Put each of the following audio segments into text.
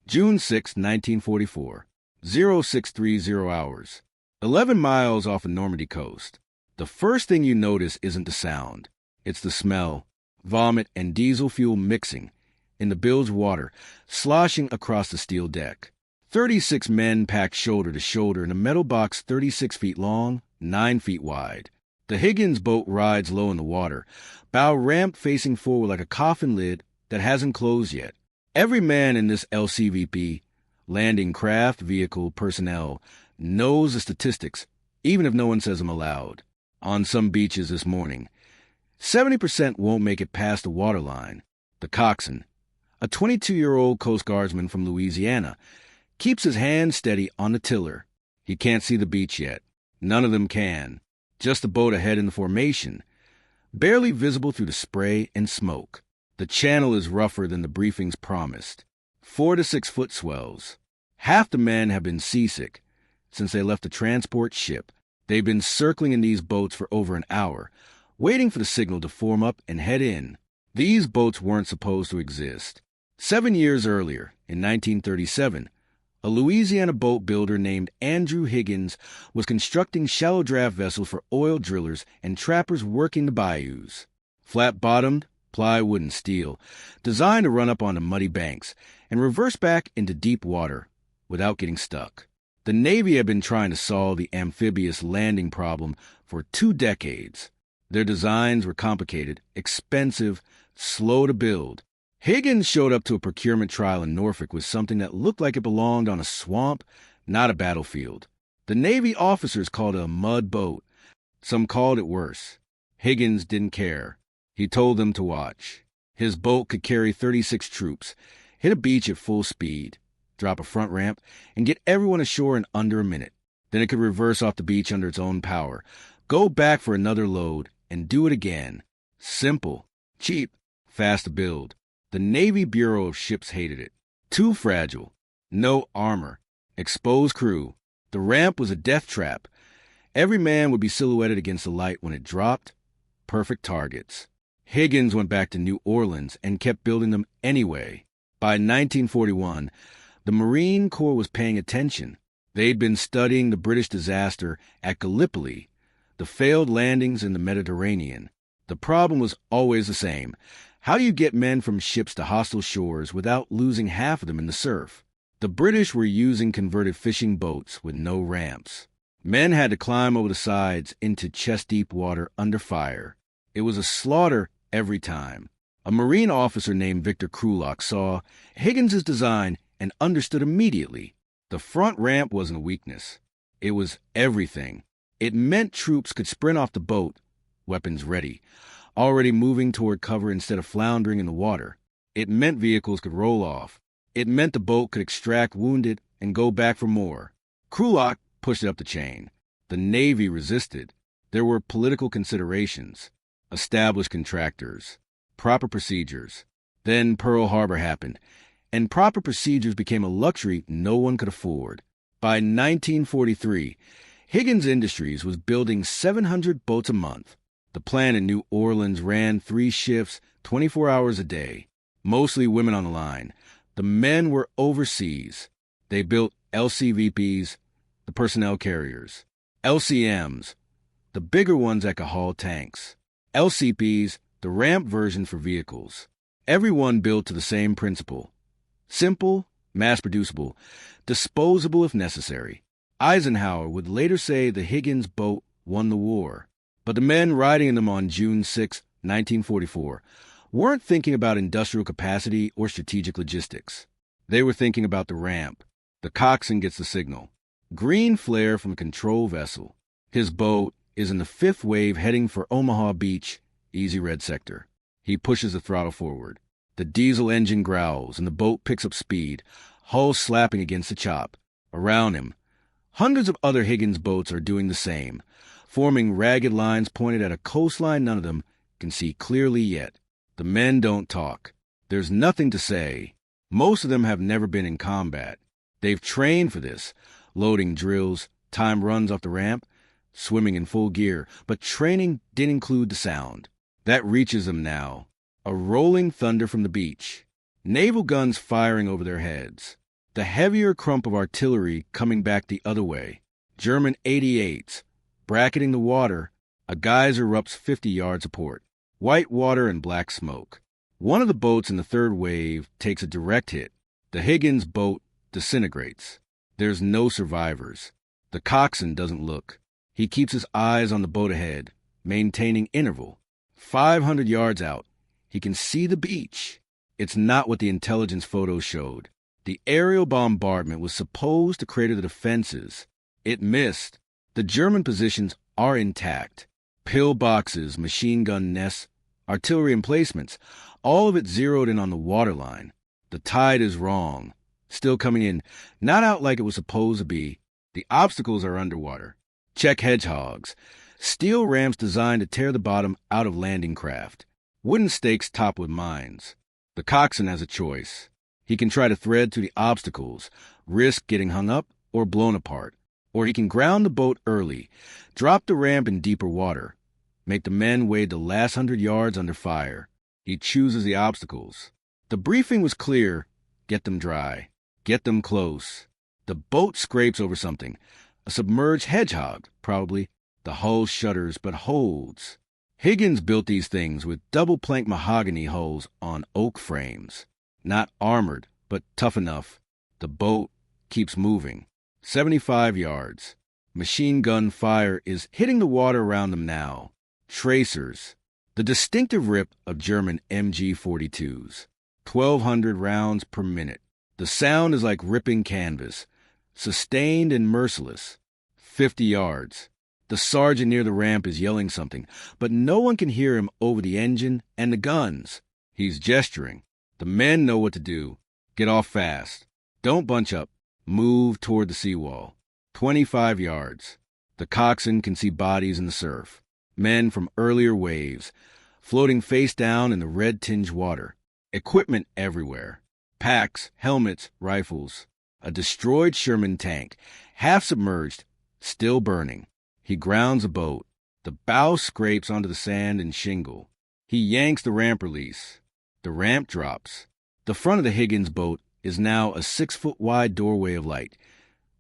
June 6, 1944. 0630 hours. 11 miles off the Normandy coast. The first thing you notice isn't the sound. It's the smell, vomit, and diesel fuel mixing in the bilge water, sloshing across the steel deck. 36 men packed shoulder to shoulder in a metal box 36 feet long, 9 feet wide. The Higgins Boat rides low in the water, bow ramped facing forward like a coffin lid that hasn't closed yet. Every man in this LCVP, landing craft vehicle personnel, knows the statistics, even if no one says them aloud. On some beaches this morning, 70% won't make it past the waterline. The coxswain, a 22-year-old Coast Guardsman from Louisiana, keeps his hand steady on the tiller. He can't see the beach yet. None of them can. Just the boat ahead in the formation, barely visible through the spray and smoke. The channel is rougher than the briefings promised. 4 to 6 foot swells. Half the men have been seasick since they left the transport ship. They've been circling in these boats for over an hour, waiting for the signal to form up and head in. These boats weren't supposed to exist. 7 years earlier, in 1937, a Louisiana boat builder named Andrew Higgins was constructing shallow draft vessels for oil drillers and trappers working the bayous. Flat-bottomed, plywood and steel, designed to run up onto muddy banks and reverse back into deep water without getting stuck. The Navy had been trying to solve the amphibious landing problem for 2 decades. Their designs were complicated, expensive, slow to build. Higgins showed up to a procurement trial in Norfolk with something that looked like it belonged on a swamp, not a battlefield. The Navy officers called it a mud boat. Some called it worse. Higgins didn't care. He told them to watch. His boat could carry 36 troops, hit a beach at full speed, drop a front ramp, and get everyone ashore in under a minute. Then it could reverse off the beach under its own power, go back for another load, and do it again. Simple, cheap, fast to build. The Navy Bureau of Ships hated it. Too fragile. No armor. Exposed crew. The ramp was a death trap. Every man would be silhouetted against the light when it dropped. Perfect targets. Higgins went back to New Orleans and kept building them anyway. By 1941, the Marine Corps was paying attention. They'd been studying the British disaster at Gallipoli, the failed landings in the Mediterranean. The problem was always the same. How do you get men from ships to hostile shores without losing half of them in the surf? The British were using converted fishing boats with no ramps. Men had to climb over the sides into chest-deep water under fire. It was a slaughter every time. A Marine officer named Victor Krulak saw Higgins's design and understood immediately. The front ramp wasn't a weakness. It was everything. It meant troops could sprint off the boat, weapons ready, already moving toward cover instead of floundering in the water. It meant vehicles could roll off. It meant the boat could extract wounded and go back for more. Krulak pushed it up the chain. The Navy resisted. There were political considerations, established contractors, proper procedures. Then Pearl Harbor happened, and proper procedures became a luxury no one could afford. By 1943, Higgins Industries was building 700 boats a month. The plant in New Orleans ran 3 shifts, 24 hours a day, mostly women on the line. The men were overseas. They built LCVPs, the personnel carriers, LCMs, the bigger ones that could haul tanks, LCPs, the ramp version for vehicles. Everyone built to the same principle. Simple, mass-producible, disposable if necessary. Eisenhower would later say the Higgins boat won the war. But the men riding in them on June 6, 1944, weren't thinking about industrial capacity or strategic logistics. They were thinking about the ramp. The coxswain gets the signal. Green flare from a control vessel. His boat is in the 5th wave heading for Omaha Beach, easy red sector. He pushes the throttle forward. The diesel engine growls and the boat picks up speed, hull slapping against the chop. Around him, hundreds of other Higgins boats are doing the same, forming ragged lines pointed at a coastline none of them can see clearly yet. The men don't talk. There's nothing to say. Most of them have never been in combat. They've trained for this, loading drills, time runs off the ramp, swimming in full gear, but training didn't include the sound. That reaches them now. A rolling thunder from the beach. Naval guns firing over their heads. The heavier crump of artillery coming back the other way. German 88s. Bracketing the water, a geyser erupts 50 yards apart. White water and black smoke. One of the boats in the third wave takes a direct hit. The Higgins boat disintegrates. There's no survivors. The coxswain doesn't look. He keeps his eyes on the boat ahead, maintaining interval. 500 yards out, he can see the beach. It's not what the intelligence photos showed. The aerial bombardment was supposed to crater the defenses. It missed. The German positions are intact. Pillboxes, machine gun nests, artillery emplacements, all of it zeroed in on the waterline. The tide is wrong. Still coming in, not out like it was supposed to be. The obstacles are underwater. Check hedgehogs. Steel ramps designed to tear the bottom out of landing craft. Wooden stakes topped with mines. The coxswain has a choice. He can try to thread through the obstacles, risk getting hung up or blown apart. Or he can ground the boat early, drop the ramp in deeper water, make the men wade the last 100 yards under fire. He chooses the obstacles. The briefing was clear. Get them dry. Get them close. The boat scrapes over something. A submerged hedgehog, probably. The hull shudders but holds. Higgins built these things with double-plank mahogany hulls on oak frames. Not armored, but tough enough. The boat keeps moving. 75 yards. Machine gun fire is hitting the water around them now. Tracers. The distinctive rip of German MG-42s. 1,200 rounds per minute. The sound is like ripping canvas. Sustained and merciless. 50 yards. The sergeant near the ramp is yelling something, but no one can hear him over the engine and the guns. He's gesturing. The men know what to do. Get off fast. Don't bunch up. Move toward the seawall. 25 yards. The coxswain can see bodies in the surf. Men from earlier waves, floating face down in the red-tinged water. Equipment everywhere. Packs, helmets, rifles. A destroyed Sherman tank, half submerged, still burning. He grounds a boat. The bow scrapes onto the sand and shingle. He yanks the ramp release. The ramp drops. The front of the Higgins boat is now a 6-foot-wide doorway of light,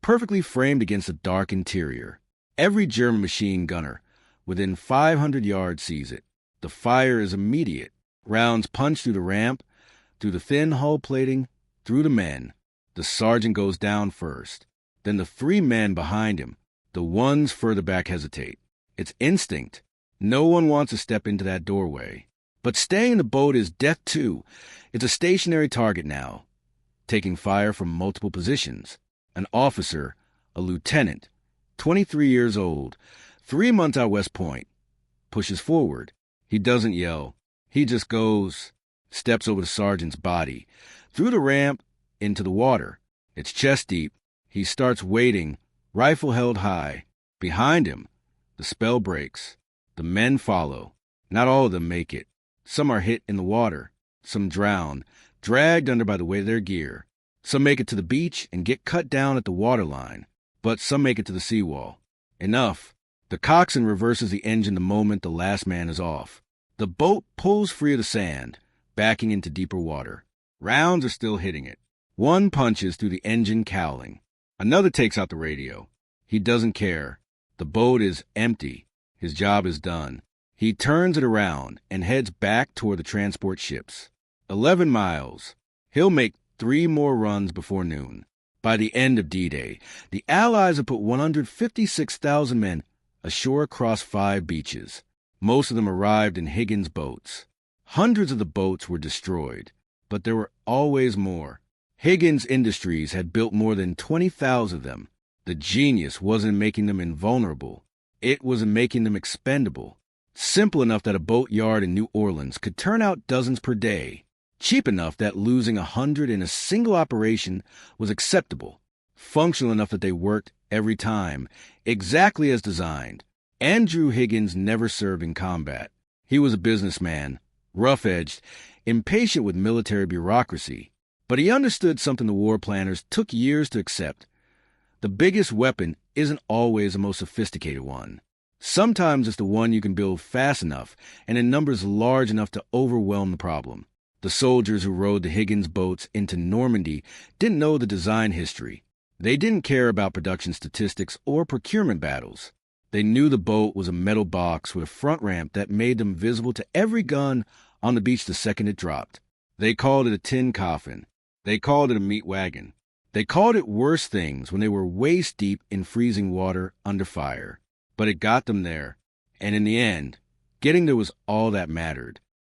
perfectly framed against a dark interior. Every German machine gunner within 500 yards sees it. The fire is immediate. Rounds punch through the ramp, through the thin hull plating, through the men. The sergeant goes down first. Then the 3 men behind him. The ones further back hesitate. It's instinct. No one wants to step into that doorway. But staying in the boat is death too. It's a stationary target now, taking fire from multiple positions. An officer, a lieutenant, 23 years old, 3 months out West Point, pushes forward. He doesn't yell. He just goes, steps over the sergeant's body, through the ramp, into the water. It's chest deep. He starts wading, rifle held high. Behind him, the spell breaks. The men follow. Not all of them make it. Some are hit in the water. Some drown, dragged under by the weight of their gear. Some make it to the beach and get cut down at the waterline. But some make it to the seawall. Enough. The coxswain reverses the engine the moment the last man is off. The boat pulls free of the sand, backing into deeper water. Rounds are still hitting it. One punches through the engine cowling. Another takes out the radio. He doesn't care. The boat is empty. His job is done. He turns it around and heads back toward the transport ships. 11 miles. He'll make 3 more runs before noon. By the end of D-Day, the Allies have put 156,000 men ashore across 5 beaches. Most of them arrived in Higgins boats. Hundreds of the boats were destroyed, but there were always more. Higgins Industries had built more than 20,000 of them. The genius wasn't in making them invulnerable. It was in making them expendable. Simple enough that a boat yard in New Orleans could turn out dozens per day. Cheap enough that losing 100 in a single operation was acceptable. Functional enough that they worked every time, exactly as designed. Andrew Higgins never served in combat. He was a businessman, rough-edged, impatient with military bureaucracy. But he understood something the war planners took years to accept. The biggest weapon isn't always the most sophisticated one. Sometimes it's the one you can build fast enough and in numbers large enough to overwhelm the problem. The soldiers who rowed the Higgins boats into Normandy didn't know the design history. They didn't care about production statistics or procurement battles. They knew the boat was a metal box with a front ramp that made them visible to every gun on the beach the second it dropped. They called it a tin coffin. They called it a meat wagon. They called it worse things when they were waist deep in freezing water under fire. But it got them there. And in the end, getting there was all that mattered.